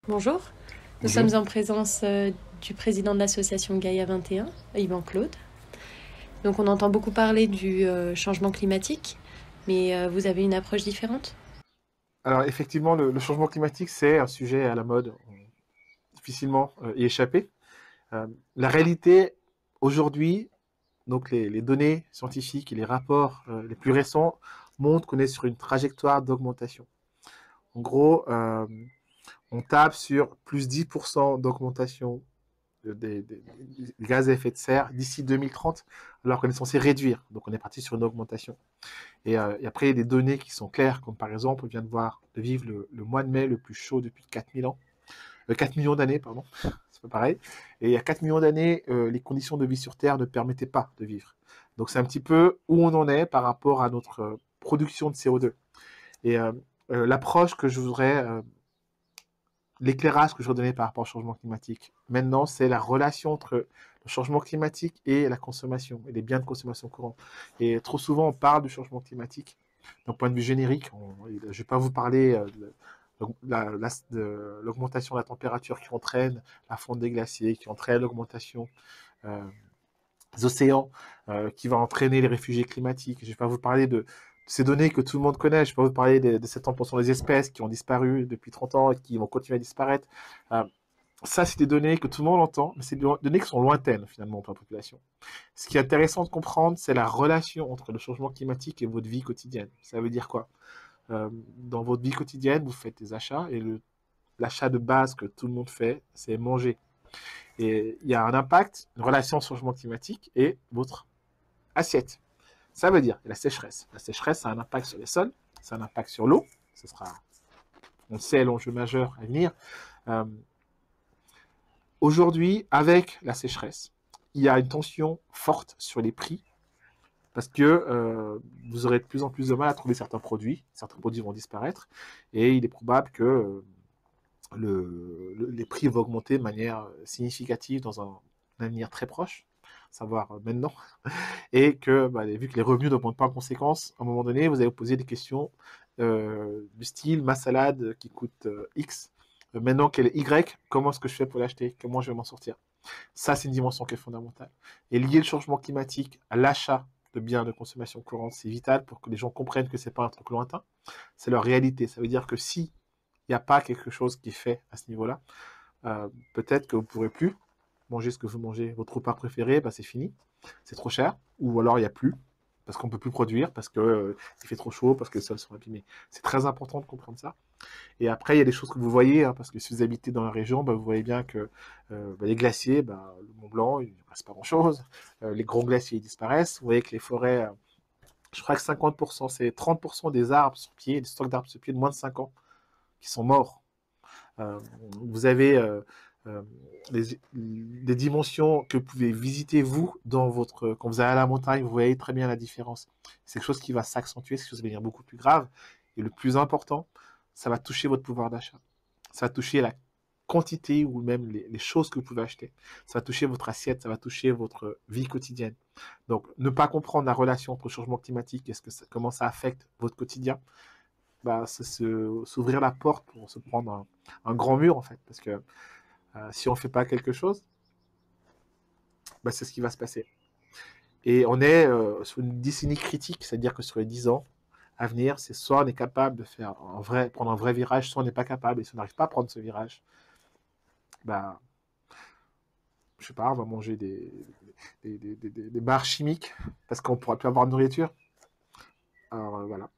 Bonjour, nous Bonjour. sommes en présence du président de l'association Gaïa 21, Yvan Claude. Donc on entend beaucoup parler du changement climatique, mais vous avez une approche différente? Alors effectivement, le changement climatique, c'est un sujet à la mode, on peut difficilement y échapper. La réalité, aujourd'hui, donc les données scientifiques et les rapports les plus récents montrent qu'on est sur une trajectoire d'augmentation. En gros, on tape sur plus 10% d'augmentation des gaz à effet de serre d'ici 2030, alors qu'on est censé réduire. Donc on est parti sur une augmentation. Et après, il y a des données qui sont claires, comme par exemple, on vient de vivre le mois de mai le plus chaud depuis 4000 ans, 4 millions d'années, pardon, c'est pas pareil. Et il y a 4 millions d'années, les conditions de vie sur Terre ne permettaient pas de vivre. Donc c'est un petit peu où on en est par rapport à notre production de CO2. Et l'approche que je voudrais, l'éclairage que je voudrais donner par rapport au changement climatique, maintenant, c'est la relation entre le changement climatique et la consommation, et les biens de consommation courante. Et trop souvent, on parle du changement climatique d'un point de vue générique. Je ne vais pas vous parler de l'augmentation de la température qui entraîne la fonte des glaciers, qui entraîne l'augmentation euh, des océans, qui va entraîner les réfugiés climatiques. Je ne vais pas vous parler de ces données que tout le monde connaît. Je ne vais pas vous parler de 70% des espèces qui ont disparu depuis 30 ans et qui vont continuer à disparaître. Euh, Ça, c'est des données que tout le monde entend, mais c'est des données qui sont lointaines finalement pour la population. Ce qui est intéressant de comprendre, c'est la relation entre le changement climatique et votre vie quotidienne. Ça veut dire quoi? Dans votre vie quotidienne, vous faites des achats et l'achat de base que tout le monde fait, c'est manger. Et il y a un impact, une relation au changement climatique et votre assiette. Ça veut dire la sécheresse. La sécheresse, ça a un impact sur les sols, ça a un impact sur l'eau. Ce sera, on le sait, l'enjeu majeur à venir. Euh, Aujourd'hui, avec la sécheresse, il y a une tension forte sur les prix parce que vous aurez de plus en plus de mal à trouver certains produits vont disparaître, et il est probable que les prix vont augmenter de manière significative dans un avenir très proche, savoir maintenant, et que bah, vu que les revenus n'augmentent pas en conséquence, à un moment donné, vous allez vous poser des questions du style ma salade qui coûte X, maintenant qu'elle est Y, comment est-ce que je fais pour l'acheter? Comment je vais m'en sortir? Ça, c'est une dimension qui est fondamentale. Et lier le changement climatique à l'achat de biens de consommation courante, c'est vital pour que les gens comprennent que c'est pas un truc lointain, c'est leur réalité. Ça veut dire que si il n'y a pas quelque chose qui est fait à ce niveau-là, peut-être que vous ne pourrez plus manger ce que vous mangez. Votre repas préféré, bah, c'est fini, c'est trop cher, ou alors il n'y a plus, parce qu'on ne peut plus produire, parce que il fait trop chaud, parce que les sols sont abîmés. C'est très important de comprendre ça. Et après, il y a des choses que vous voyez, hein, parce que si vous habitez dans la région, bah, vous voyez bien que bah, les glaciers, bah, le Mont Blanc, il ne reste pas grand-chose. Les grands glaciers ils disparaissent. Vous voyez que les forêts, je crois que 50%, c'est 30% des arbres sur pied, des stocks d'arbres sur pied de moins de 5 ans, qui sont morts. Euh, vous avez des dimensions que vous pouvez visiter vous dans votre quand vous allez à la montagne, vous voyez très bien la différence. C'est quelque chose qui va s'accentuer, c'est quelque chose qui va devenir beaucoup plus grave. Et le plus important, ça va toucher votre pouvoir d'achat. Ça va toucher la quantité ou même les choses que vous pouvez acheter. Ça va toucher votre assiette, ça va toucher votre vie quotidienne. Donc, ne pas comprendre la relation entre le changement climatique et comment ça affecte votre quotidien, bah, c'est s'ouvrir la porte pour se prendre un grand mur, en fait. Parce que si on ne fait pas quelque chose, bah, c'est ce qui va se passer. Et on est sur une décennie critique, c'est-à-dire que sur les 10 ans à venir, c'est soit on est capable de prendre un vrai virage, soit on n'est pas capable. Et si on n'arrive pas à prendre ce virage, bah, je sais pas, on va manger des barres chimiques parce qu'on ne pourra plus avoir de nourriture. Alors voilà.